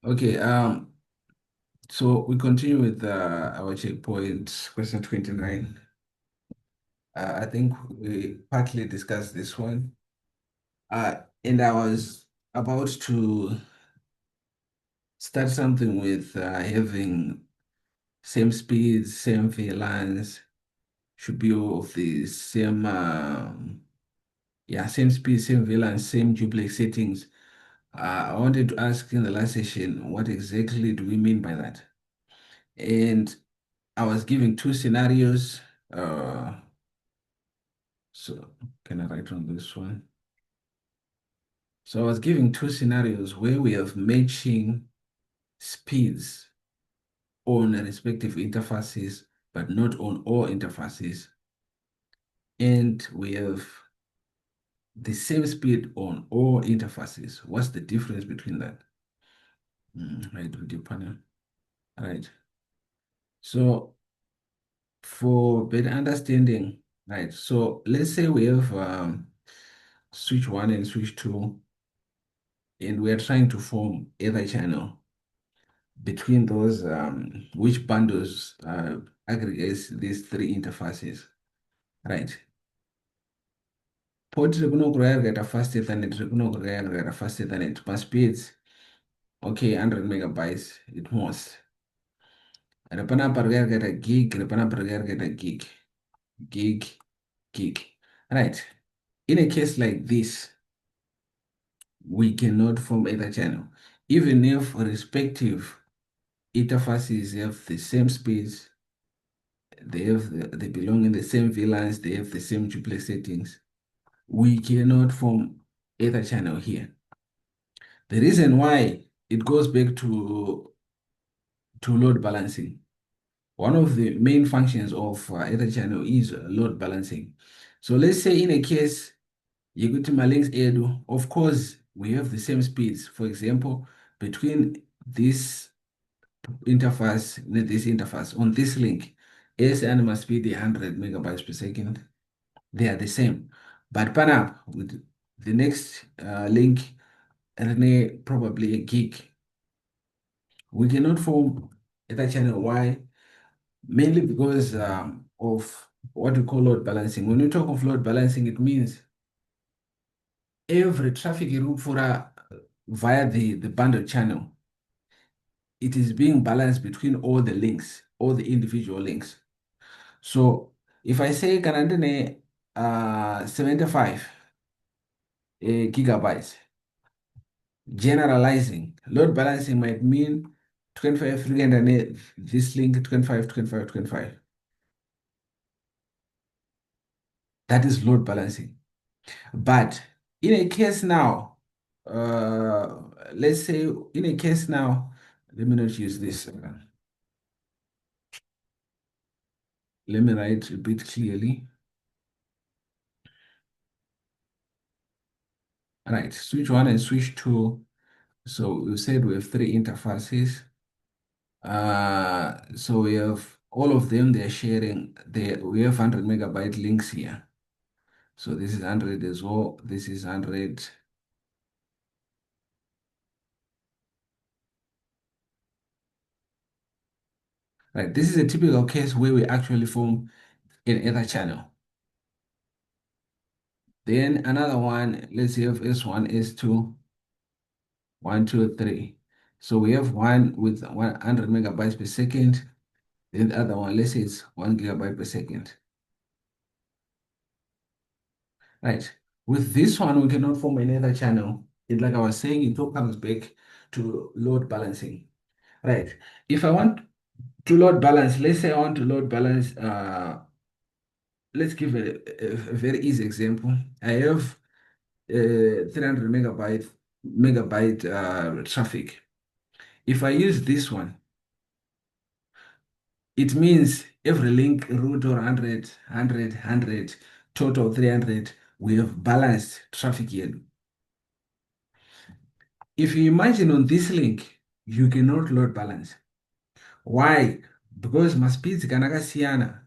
Okay, so we continue with our checkpoint question 29. I think we partly discussed this one. And I was about to start something with having same speeds, same VLANs, should be of the same yeah, same speed, same VLANs, same duplex settings. I wanted to ask in the last session, what exactly do we mean by that? And I was giving two scenarios. So can I write on this one? So I was giving two scenarios where we have matching speeds on respective interfaces, but not on all interfaces. And we have the same speed on all interfaces. What's the difference between that? Right, video panel. All right. So for better understanding, right? So let's say we have switch one and switch two, and we are trying to form Ether channel between those which bundles aggregates these three interfaces, right? Port get a fast Ethernet, get a fast Ethernet, but speeds, okay, 100 megabytes at most. Repana get a gig, repana get a gig, gig, right? In a case like this, we cannot form Ether channel, even if respective interfaces have the same speeds. They belong in the same VLANs, they have the same duplex settings. We cannot form Ether channel here. The reason why it goes back to load balancing. One of the main functions of Ether channel is load balancing. So let's say in a case you go to my links edu, of course we have the same speeds. For example, between this interface on this link, ASN must be the 100 megabytes per second. They are the same. But pan up with the next link, and probably a gig. We cannot form Ether channel. Why? Mainly because of what we call load balancing. When we talk of load balancing, it means every traffic route for via the bundle channel, it is being balanced between all the links, all the individual links. So if I say Kanandene 75 gigabytes, generalizing, load balancing might mean 25 300 this link 25, 25, 25. That is load balancing. But in a case now, uh, let's say in a case now, let me not use this. Let me write a bit clearly. All right, switch one and switch two. So we said we have three interfaces. So we have all of them, they're sharing, we have 100 megabyte links here. So this is 100 as well. This is 100. Right. This is a typical case where we actually form an Ether channel. Then another one, let's see if S1, S2, 1, 2, 3. So we have one with 100 megabytes per second. Then the other one, let's say it's 1 gigabyte per second. Right. With this one, we cannot form another channel. It, like I was saying, it all comes back to load balancing. Right. If I want to load balance, let's say I want to load balance, let's give a very easy example. I have 300 megabyte traffic. If I use this one, it means every link route or 100, 100, 100, total 300, we have balanced traffic here. If you imagine on this link, you cannot load balance. Why? Because my speeds kanakasiyana.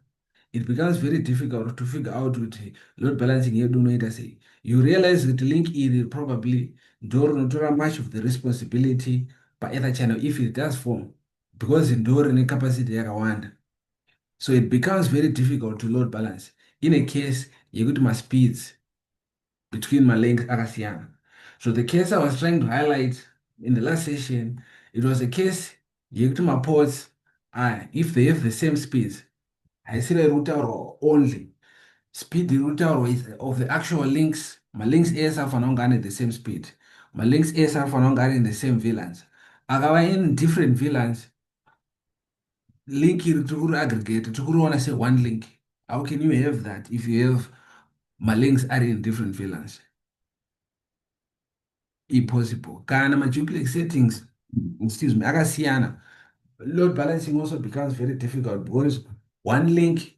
It becomes very difficult to figure out with load balancing here do not say. You realize that the link is probably don't much of the responsibility paether channel if it does form, because ndori necapacity yakawanda. So it becomes very difficult to load balance in a case yekuti maspeeds between malinks akasiyana. So the case I was trying to highlight in the last session, it was a case yekuti maports, if they have the same speeds, haisiri rutaurwa only speed irutaurwa of the actual links. Malinks ese afanira kunge ane the same speed, malinks ese afanira kunge ari in the same VLANs. Akava in different VLANs, link iri tiri kuri aggregate, tiri kuriona se one link. How can you have that if you have malinks are in different VLANs? Impossible. Kana duplex settings, excuse me, akasiyana, load balancing also becomes very difficult because one link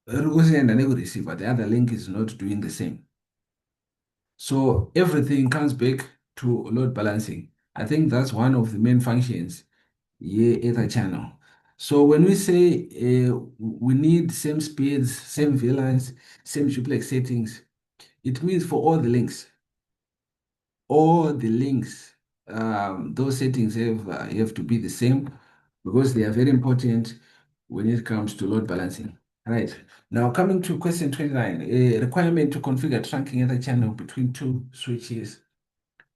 rekusenda nekureceiver, the other link is not doing the same. So everything comes back to load balancing. I think that's one of the main functions Ether channel. So when we say we need same speeds, same VLANs, same duplex settings, it means for all the links, those settings have to be the same because they are very important when it comes to load balancing. Right. Now coming to question 29, a requirement to configure trunking Ether channel between two switches.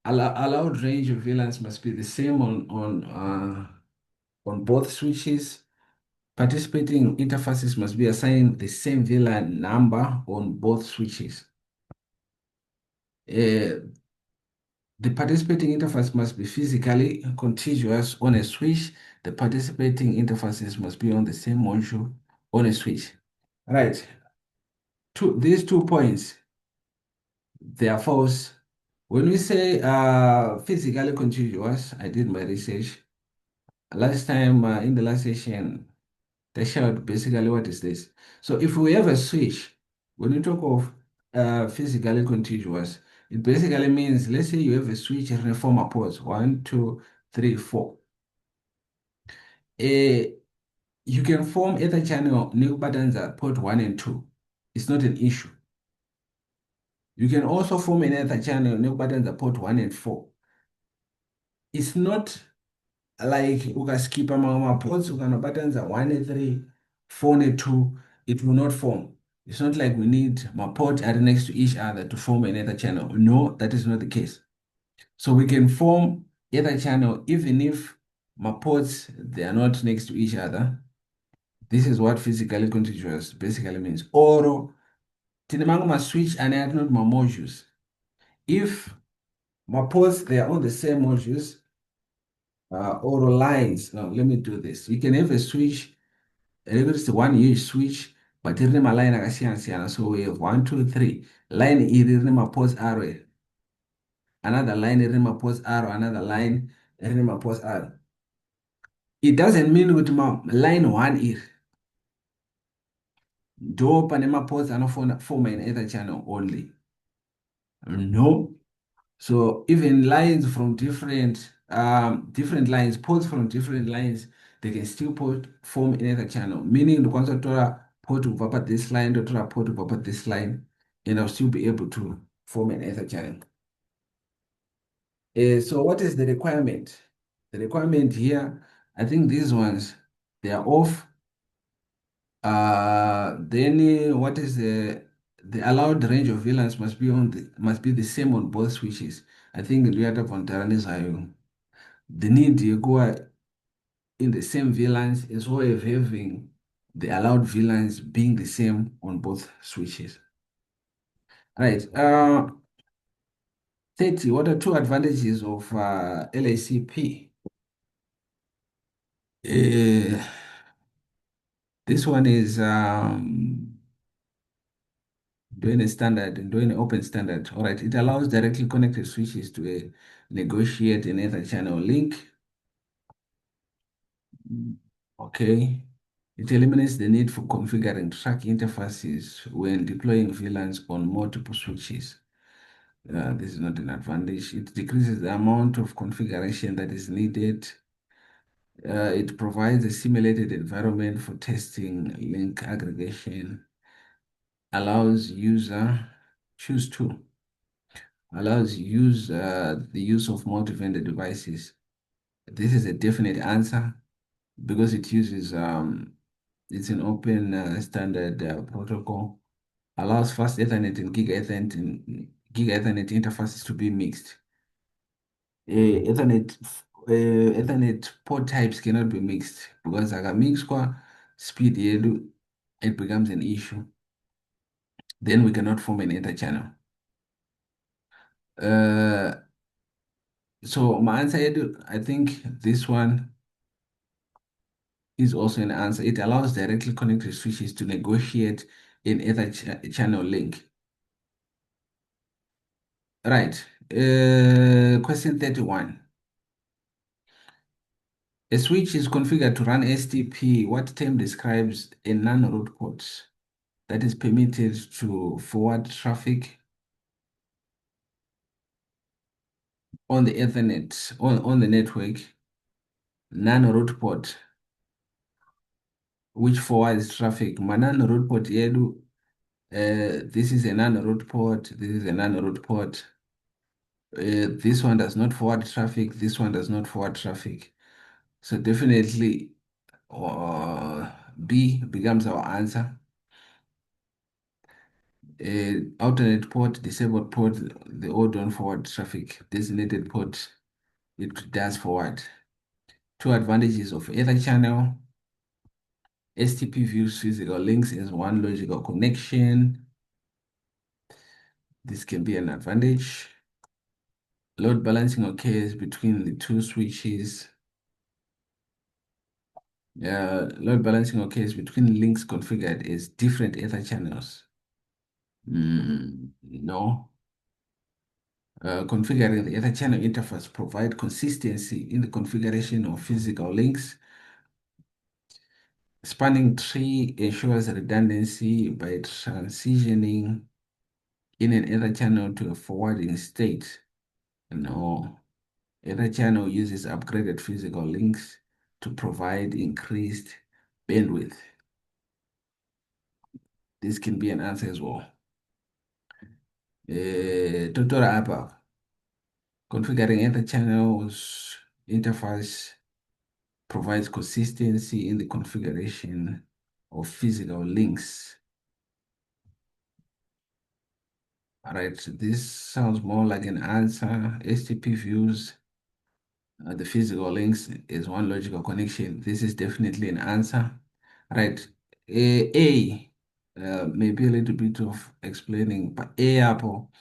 Allowed range of VLANs must be the same on both switches. Participating interfaces must be assigned the same VLAN number on both switches. The participating interface must be physically contiguous on a switch. The participating interfaces must be on the same module on a switch. Right. These 2 points, they are false. When we say physically contiguous, I did my research. Last time in the last session, they showed basically what is this. So if we have a switch, when you talk of physically contiguous, it basically means, let's say you have a switch and four ports, 1, 2, 3, 4. You can form Ether channel new buttons at port 1 and 2. It's not an issue. You can also form an Ether channel new buttons at port 1 and 4. It's not like ukaskipa maports ukana buttons are 1 and 3, 4 and 2, it will not form. It's not like we need my port are next to each other to form another channel. No, that is not the case. So we can form Ether channel even if my ports they are not next to each other. This is what physically contiguous basically means. Or tinamanga ma switch and not my modules. If my ports they are on the same modules or lines. Now let me do this. You can have a switch, it's one huge switch, but in my line akasiyana. So we have 1, 2, 3. Line in my pause arrow. Another line in my pause arrow, another line in my pause arrow. It doesn't mean with my line 1 here. Do panema pause and form an Ether channel only. No. So even lines from different lines, ports from different lines, they can still form another channel. Meaning the concept port to pop this line, the port to pop this line, and I'll still be able to form an Ether channel. So what is the requirement? The requirement here, I think these ones, they are off. Then what is the allowed range of VLANs must be the same on both switches. I think we are on Taranis. The need you go in the same VLANs as well as having the allowed VLANs being the same on both switches. Right. 30. What are two advantages of LACP? This one is doing a standard and doing an open standard. All right. It allows directly connected switches to negotiate another channel link. Okay. It eliminates the need for configuring track interfaces when deploying VLANs on multiple switches. This is not an advantage. It decreases the amount of configuration that is needed. It provides a simulated environment for testing link aggregation. Allows user choose to allows the use of multi-vendor devices. This is a definite answer because it uses it's an open standard protocol, allows fast Ethernet and Giga Ethernet interfaces to be mixed. Ethernet port types cannot be mixed because akamixwa speed yedu it becomes an issue. Then we cannot form an ether channel. Uh, so my answer yedu, I think this one is also an answer. It allows directly connected switches to negotiate an ether channel link. Right. Question 31. A switch is configured to run STP. What term describes a non-root port that is permitted to forward traffic on the Ethernet, on the network? Non-root port, which forwards traffic. My non-root port yedu, this is a non-root port, this is a non-root port. This one does not forward traffic, this one does not forward traffic. So definitely B becomes our answer. Alternate port, disabled port, the all don't forward traffic. Designated port, it does forward. Two advantages of Ether channel. STP views physical links as one logical connection. This can be an advantage. Load balancing occurs between the two switches. Load balancing occurs between links configured as different Ether channels. No. Configuring the Ether channel interface provide consistency in the configuration of physical links. Spanning tree ensures redundancy by transitioning in an Ether channel to a forwarding state. No. Ether channel uses upgraded physical links to provide increased bandwidth. This can be an answer as well. Tutorial above. Configuring Ether channels interface provides consistency in the configuration of physical links. All right, so this sounds more like an answer. STP views the physical links is one logical connection. This is definitely an answer. All right, maybe a little bit of explaining, but A apple.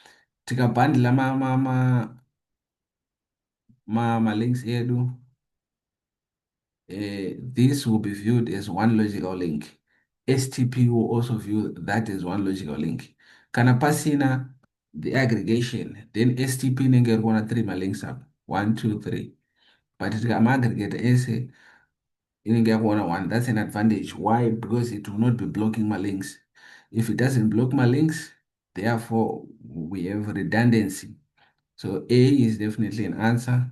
Tikabhandla ma links edu. This will be viewed as one logical link. STP will also view that as one logical link. Kana pasina the aggregation, then STP nenge gonna three my links up. 1, 2, 3. But it can aggregate essay inenge one. That's an advantage. Why? Because it will not be blocking my links. If it doesn't block my links, therefore we have redundancy. So A is definitely an answer.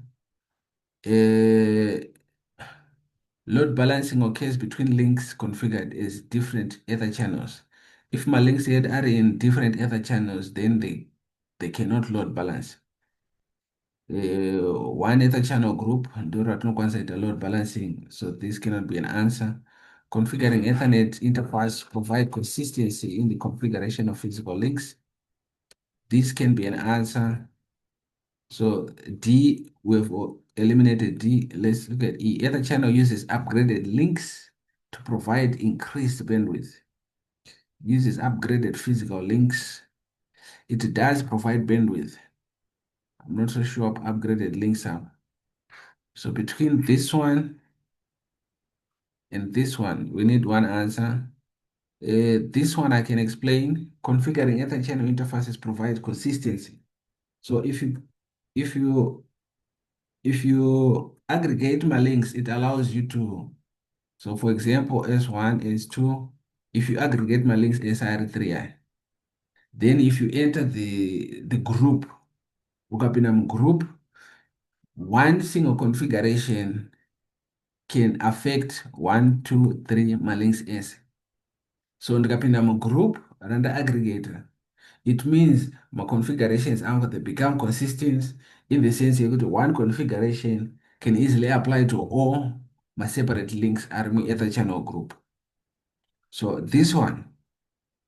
Load balancing occurs between links configured as different ether channels. If my links here are in different ether channels, then they cannot load balance. One ether channel group, do not consider load balancing, so this cannot be an answer. Configuring Ethernet interface provide consistency in the configuration of physical links. This can be an answer. So D, we've eliminated D. Let's look at E. Ether channel uses upgraded links to provide increased bandwidth. Uses upgraded physical links. It does provide bandwidth. I'm not so sure what upgraded links are. So between this one and this one, we need one answer. This one I can explain. Configuring Ether channel interfaces provide consistency. So if you if you aggregate my links, it allows you to. So for example, S1, S2, if you aggregate my links SR3, then if you enter the group, ukapinda group, one single configuration can affect 1, 2, 3 my links S. So ndikapinda group randa aggregator, it means my configurations are they become consistent in the sense that one configuration can easily apply to all my separate links Army Ether channel group. So this one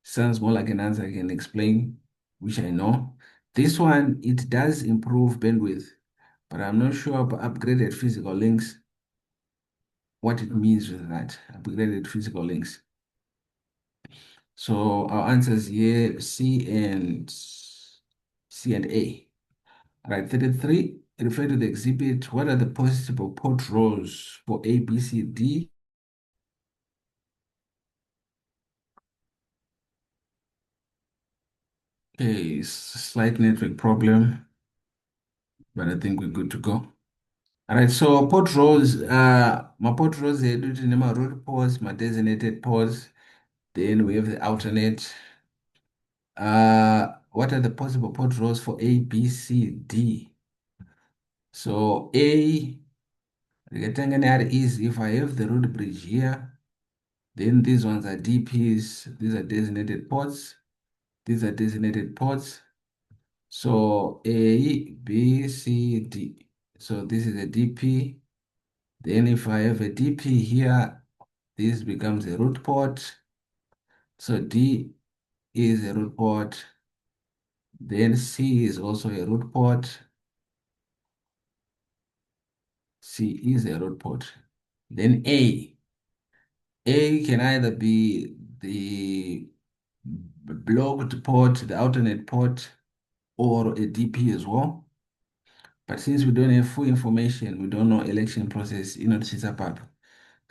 sounds more like an answer I can explain, which I know. This one, it does improve bandwidth, but I'm not sure about upgraded physical links, what it means with that, upgraded physical links. So our answers here, C and A. All right, 33, refer to the exhibit. What are the possible port rows for A, B, C, D? Okay, slight network problem, but I think we're good to go. All right, so port rows, my port rows here, do my root ports, my designated ports. Then we have the alternate. What are the possible port rows for A, B, C, D? So A, rectangular is if I have the root bridge here, then these ones are DPs, these are designated ports, these are designated ports. So A, B, C, D. So this is a DP. Then if I have a DP here, this becomes a root port. So D is a root port. Then C is also a root port. C is a root port. Then A. A can either be the blocked port, the alternate port, or a DP as well. But since we don't have full information, we don't know election process in Chisapap.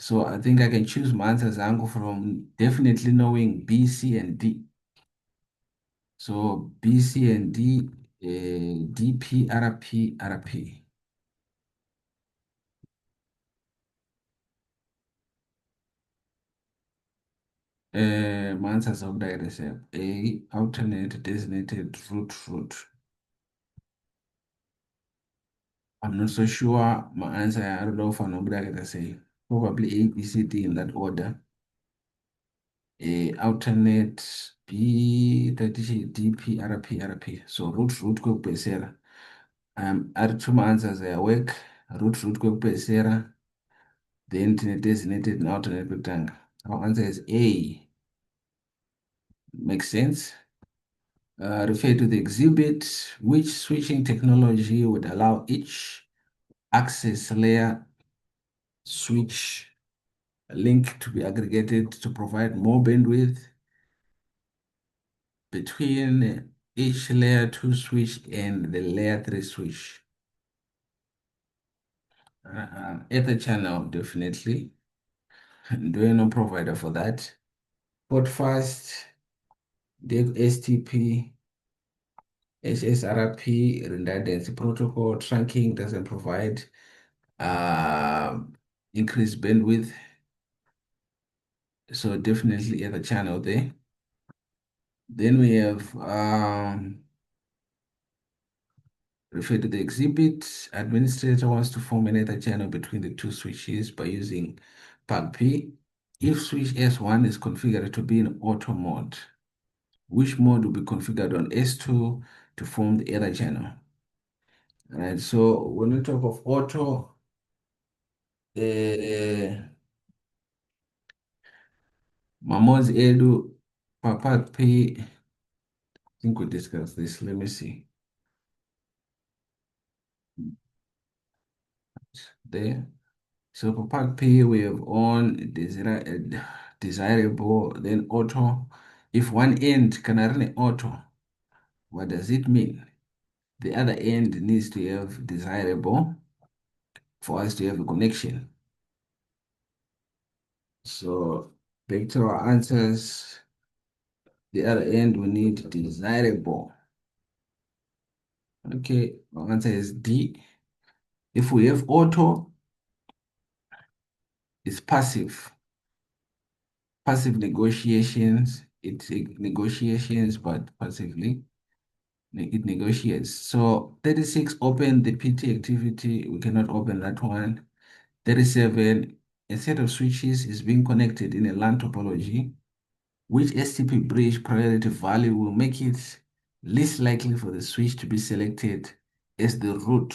So I think I can choose my answers angle from definitely knowing B, C, and D. So B, C, and D, DP, RP, RP. My answers of direct A, alternate, designated, root. I'm not so sure my answer. I don't know if I'm going say probably A, B, C, D in that order. A alternate B, DP, RP. So root kwekubhesera. Ari two answers work. Root kwekubhesera. Then tine designated and alternate kwekutanga. Our answer is A. Makes sense. Refer to the exhibit. Which switching technology would allow each access layer switch link to be aggregated to provide more bandwidth between each layer 2 switch and the layer 3 switch? Ether channel, definitely. There no provider for that. Port fast, DEC STP, HSRP, redundancy protocol, trunking doesn't provide uh, increased bandwidth. So definitely Ether channel there. Then we have refer to the exhibit. Administrator wants to form an Ether channel between the two switches by using PAG-P. If switch S1 is configured to be in auto mode, which mode will be configured on S2 to form the Ether channel? All right, so when we talk of auto, Mamoz Edu, PAG-P, I think we discussed this. Let me see. There. So for Park P, we have on desirable, then auto. If one end can run auto, what does it mean? The other end needs to have desirable for us to have a connection. So back to our answers, the other end we need desirable. Okay, our answer is D. If we have auto, it's passive. Passive negotiations, it's negotiations, but passively. It negotiates. So 36 open the PT activity. We cannot open that one. 37, a set of switches is being connected in a LAN topology. Which STP bridge priority value will make it least likely for the switch to be selected as the root?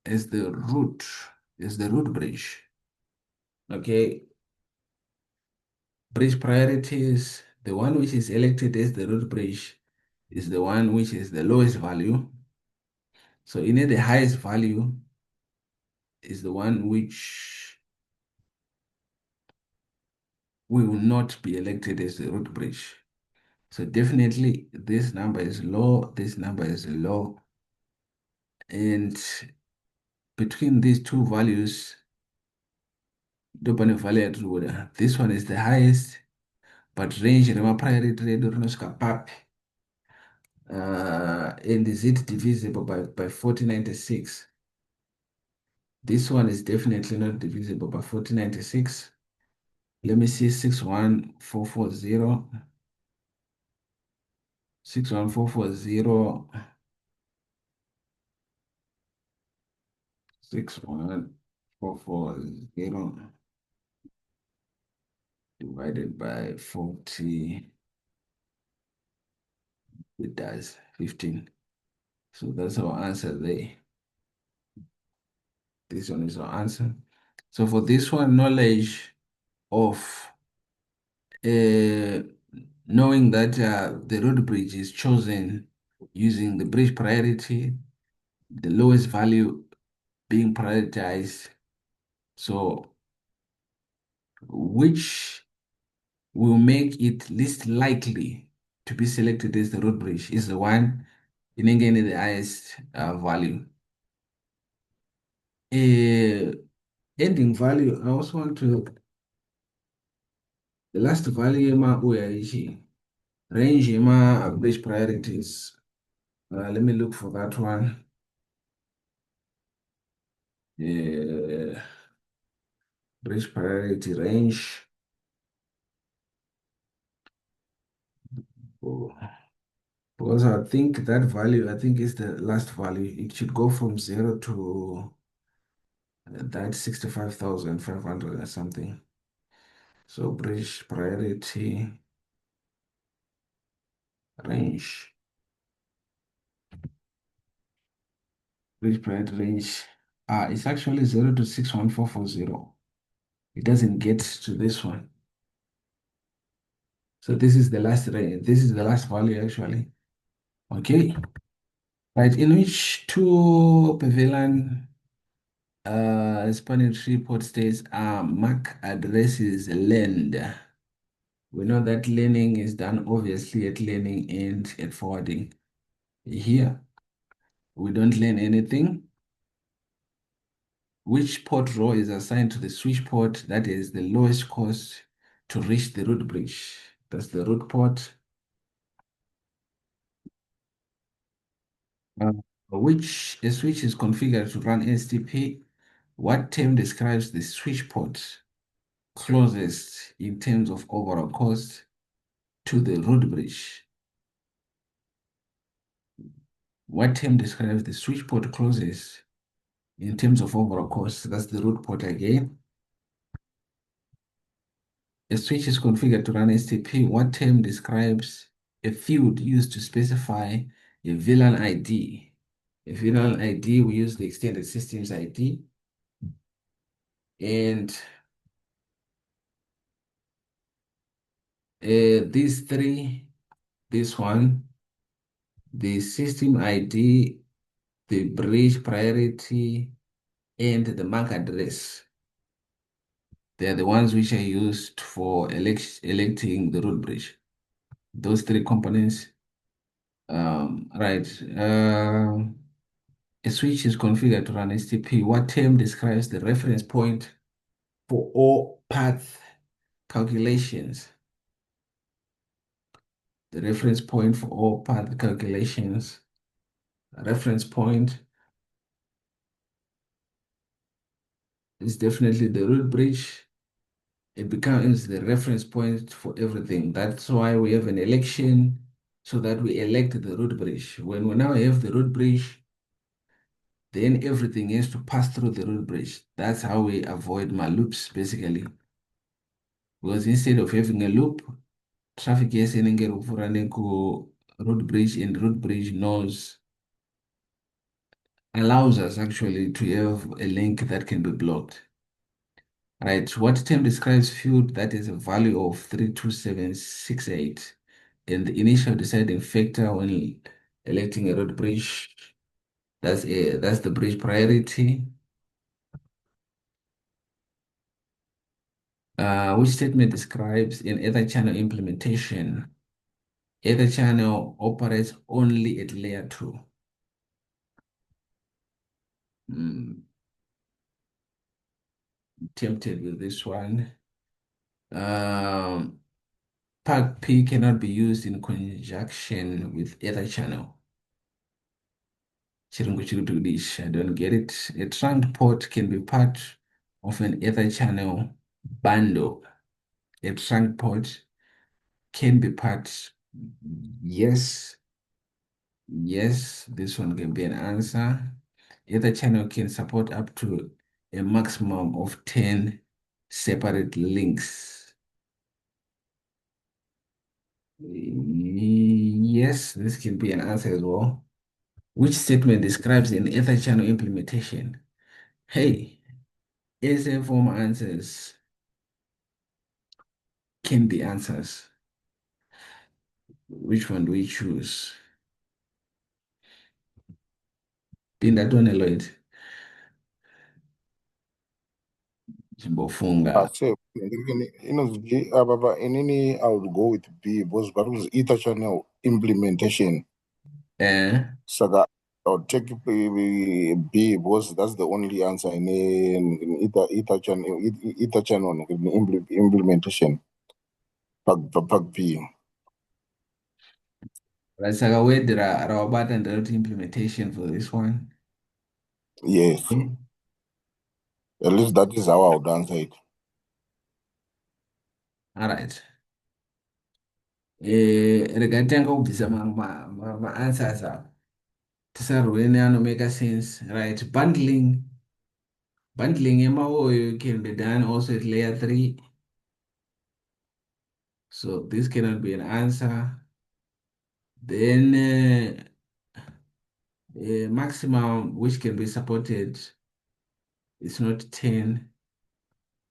as the root bridge. Okay, bridge priorities, the one which is elected as the root bridge is the one which is the lowest value. So in it, the highest value is the one which will not be elected as the root bridge. So definitely this number is low, this number is low. And between these two values, this one is the highest, but range remapriority redu rinosvika papi. And is it divisible by 4096? This one is definitely not divisible by 4096. Let me see 61440. 61440. 61440 divided by 40. It does 15. So that's our answer there. This one is our answer. So for this one, knowledge of knowing that the road bridge is chosen using the bridge priority, the lowest value being prioritized. So which will make it least likely to be selected as the road bridge is the one in again the highest value. Ending value, I also want to the last value ma range ma bridge priorities. Let me look for that one. Bridge priority range. Oh, because I think that value, I think is the last value. It should go from 0 to that 65,500 or something. So bridge priority range. Bridge priority range. It's actually 0 to 61440. It doesn't get to this one. So this is the last range. This is the last value actually. Okay. Right, in which two prevalent spanning tree port states MAC addresses learned. We know that learning is done obviously at learning and at forwarding. Here, we don't learn anything. Which port row is assigned to the switch port that is the lowest cost to reach the root bridge? That's the root port. Uh, which a switch is configured to run STP? What term describes the switch port closest in terms of overall cost to the root bridge? What term describes the switch port closest in terms of overall cost? That's the root port again. A switch is configured to run STP. What term describes a field used to specify a VLAN ID? A VLAN ID, we use the extended systems ID. And these three, this one, the system ID, the bridge priority, and the MAC address. They're the ones which are used for electing the root bridge. Those three components. Right. A switch is configured to run STP. What term describes the reference point for all path calculations? The reference point for all path calculations. A reference point is definitely the root bridge. It becomes the reference point for everything. That's why we have an election so that we elect the root bridge. When we now have the root bridge, then everything has to pass through the root bridge. That's how we avoid my loops basically. Because instead of having a loop, traffic is running to root bridge and root bridge knows allows us actually to have a link that can be blocked. Right, what term describes field that is a value of 32768 and the initial deciding factor when electing a road bridge? That's the bridge priority. Which statement describes an ether channel implementation? Ether channel operates only at layer 2. Mm, tempted with this one. Um, Pack P cannot be used in conjunction with ether channel. Chirungu chiri I don't get it. A trunk port can be part of an ether channel bundle. A trunk port can be part. Yes, yes, this one can be an answer. Ether channel can support up to a maximum of 10 separate links. Yes, this can be an answer as well. Which statement describes an ether channel implementation? Hey, essay form answers can be answers. Which one do we choose? Pinda tone Lloyd. Chimbofunga. So inini I would go with B because that was ether channel implementation. Eh? Saga I would take B because that's the only answer in ether channel implementation. Pack B. Right, so where did Rawabata and the implementation for this one? Yes. Eh? At least that is how I would answer it. All right. Regatanga kubvisa ma-answers up. Tisarwene anomake sense, right? Bundling yemawoyo can be done also at layer 3. So this cannot be an answer. Then maximum which can be supported is not 10.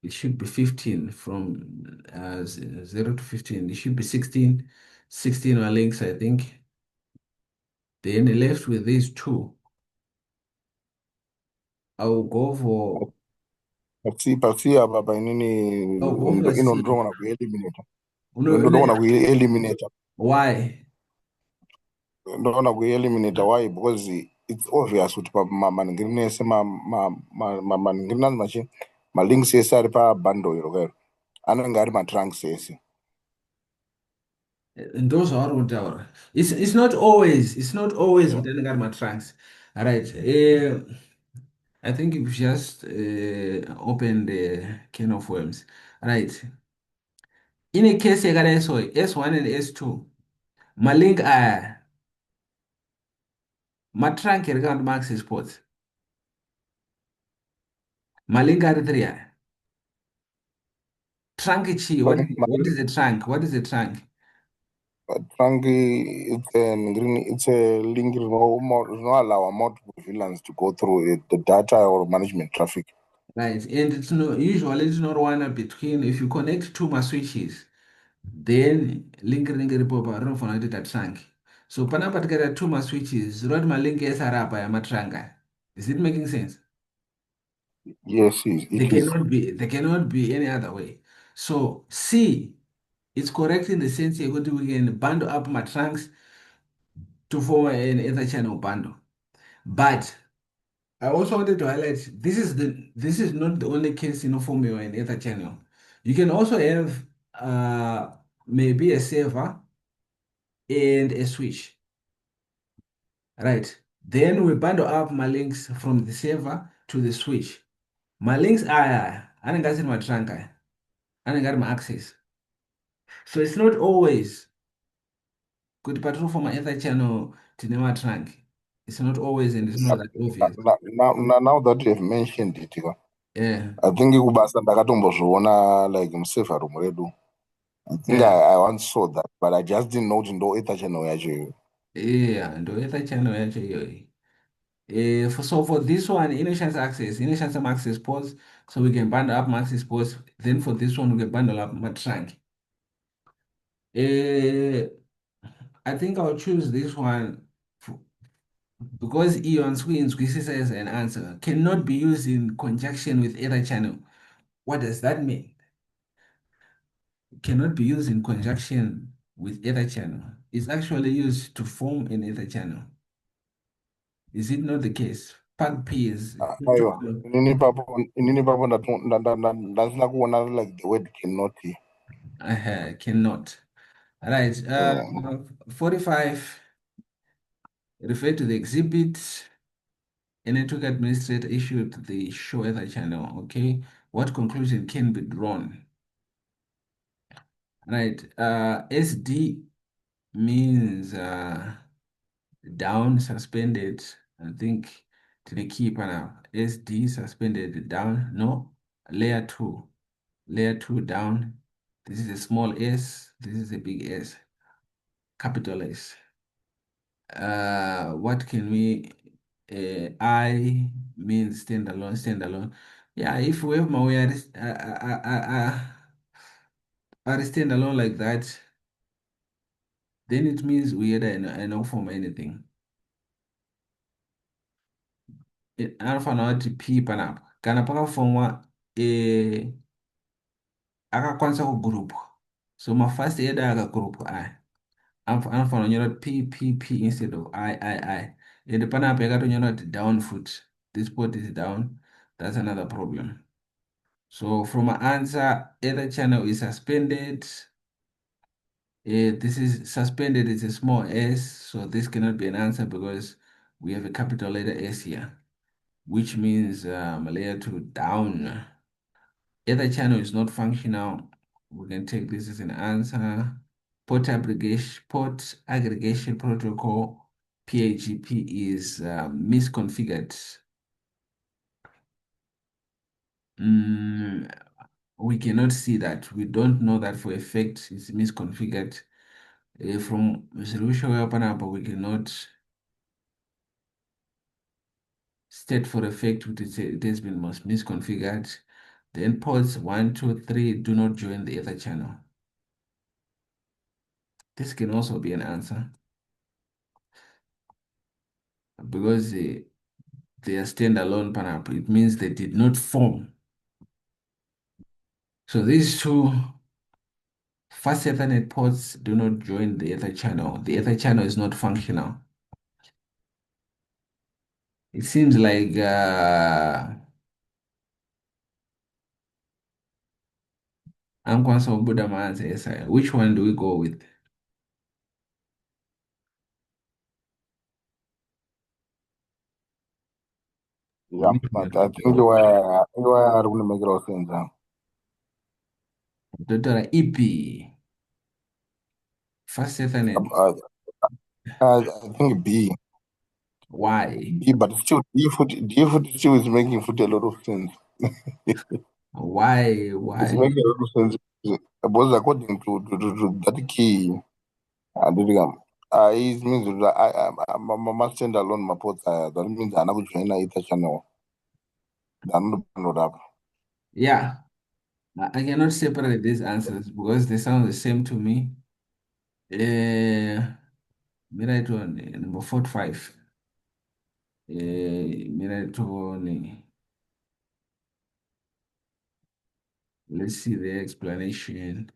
It should be 15 from 0 to 15. It should be 16. 16 are links, I think. Then left with these two. I will go for I'll go for C. Ndinoona kueliminate. No, Ndoona no, kueliminate. why? Ndoona kueliminate. Why? Because it's obvious kuti manhingirine ese manhingirine anzi machine malinks ese ari pabundle iro kairo anenge ari matrunks ese. And those are what our it's not always Yeah. within my trunks. All right. I think you've just opened the can of worms. All right. In a case you got S1 and S2. My link my trunk regard max sports. My link are 3. Trunk chi. What is the trunk? What is the trunk? Trunk it's a link no allow multiple VLANs to go through the data or management traffic. Right. And it's not one between if you connect two my switches. Then link rinenge ripo parinofana kuita trunk. So panapa tikaita two maswitches zvinoti malink ese ari apa yamatranga. Is it making sense? Yes, They it is. cannot be they cannot be any other way. So C, it's correct in the sense yekuti we can bundle up my trunks to form an ether channel bundle. But I also wanted to highlight this is not the only case in forming an ether channel. You can also have maybe a server and a switch. Right. Then we bundle up my links from the server to the switch. My links are anenge asiri matrunka anenge ari maaccess. So it's not always kuti patiri kufoma ether channel tine matrunk. It's not always and it's not that obvious. Now that you have mentioned it, Yeah. I think kubasa ndakatombozviona like musevha room redu. I think Yeah. I once saw that, but I just didn't know to know ether channel yacho. Yeah. Ndo ether channel yacho iyoyi. So for this one, initial some access ports, so we can bundle up access ports. Then for this one, we can bundle up matrunk. Uh, I think I'll choose this one because Eon Swin squeezes as an answer cannot be used in conjunction with ether channel. What does that mean? Cannot be used in conjunction with ether channel. It's actually used to form an ether channel. Is it not the case? Part P is Aiwa, inini papo ndasina kuona like the word cannot. cannot. All right. Yeah. 45, refer to the exhibit. A network administrator issued the show ether channel. Okay. What conclusion can be drawn? Right. SD means down, suspended. I think to the keeper now. SD suspended down. No. Layer 2. Layer 2 down. This is a small s. This is a big S. Capital S. What can we I means standalone, standalone. Yeah, if we have Mawia are standalone like that, then it means we had a no form anything. Anafana wathi P panapa. Kana pakafomwa akakwanisa kugroup. So my first header akagroup I. Anafana kunyora P instead of I. And panapa yakatonyora kuti down foot. This port is down. That's another problem. So from my answer, either channel is suspended. This is suspended, it's a small s, so this cannot be an answer because we have a capital letter S here, which means layer 2 down. Either channel is not functional. We can take this as an answer. Port aggregation protocol, PAGP, is misconfigured. Mm, we cannot see that. We don't know that for a fact it's misconfigured. From solution but we cannot state for a fact it has been misconfigured. Then ports 1, 2, 3 do not join the other channel. This can also be an answer because they are standalone pineapple. It means they did not form. So these two fast Ethernet ports do not join the other channel. The other channel is not functional. It seems like I'm going to Buddha answer. Yes, which one do we go with? Yeah, Which but one? I think you are going to make it all sense. Dr. EP, fast Ethernet. I think B. Why? But still, D foot still is making foot a lot of sense. Why? It's Why? making a lot of sense because according to that key, it means that I must stand alone my port. That means I'm not going to join channel. I'm not up. Yeah, I cannot separate these answers because they sound the same to me. Right one, number 45. Right one, let's see the explanation.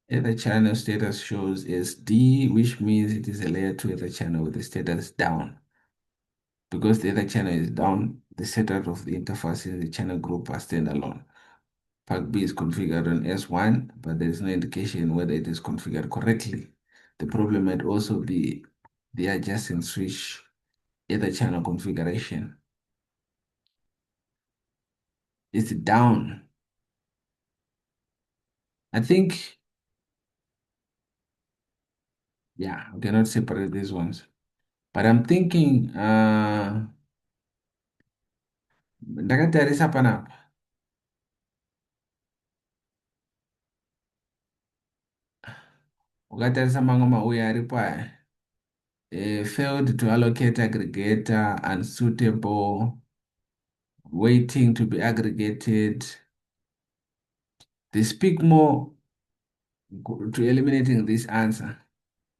Ether channel status shows as D, which means it is a layer 2 ether channel with the status down. Because the other channel is down, the setup of the interface in the channel group are standalone. Part B is configured on S1, but there is no indication whether it is configured correctly. The problem might also be the adjacent switch ether channel configuration. It's down. I think, yeah, we cannot separate these ones. But I'm thinking, ndakatarisha panapa. Ukatarisa mangoma uya aripo aya. failed to allocate aggregator, unsuitable, waiting to be aggregated. They speak more to eliminating this answer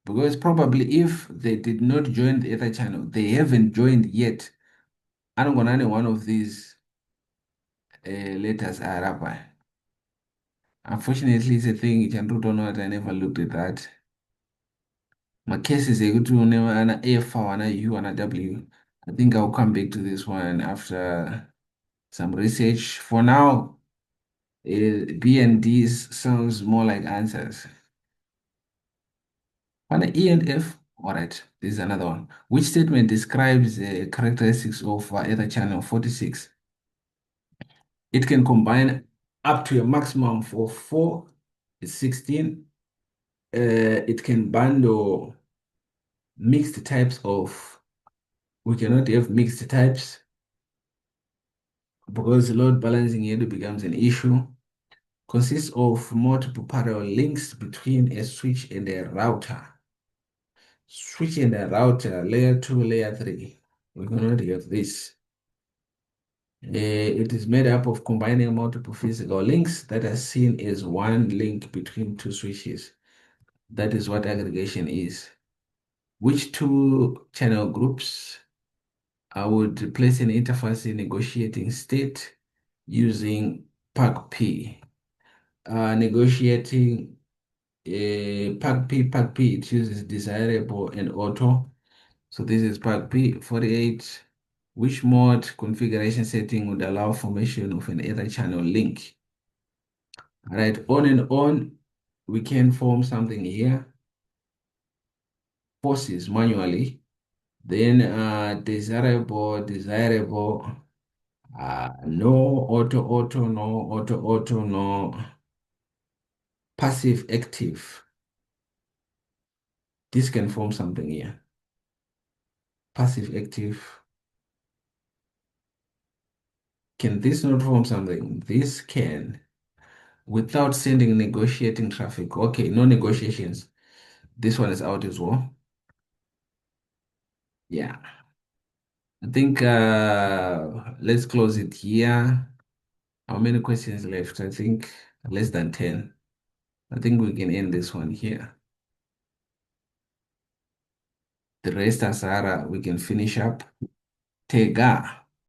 because probably if they did not join the Ether channel, they haven't joined yet. I don't know any one of these letters are rabbi. Unfortunately, it's a thing you can root on what I never looked at that. My case is a good one, an F, and a U, and a W. I think I'll come back to this one after some research. For now, B and D sounds more like answers. On the E and F, all right, this is another one. Which statement describes the characteristics of Ether channel 46? It can combine up to a maximum of 4, it's 16. It can bundle mixed types of, we cannot have mixed types because load balancing here becomes an issue. Consists of multiple parallel links between a switch and a router. Switch and a router, layer 2, layer 3. We cannot have this. It is made up of combining multiple physical links that are seen as one link between two switches. That is what aggregation is. Which two channel groups I would place an interface in negotiating state using PAC-P. Negotiating PAC-P, it uses desirable and auto. So this is PAC-P 48. Which mode configuration setting would allow formation of an ether channel link? All right, on and on, we can form something here. Forces manually. Then desirable, no auto, no auto, no passive active. This can form something here. Passive active. Can this not form something? This can. Without sending negotiating traffic. Okay, no negotiations. This one is out as well. Yeah. I think let's close it here. How many questions left? I think less than 10. I think we can end this one here. The rest, Asara, we can finish up. Tega.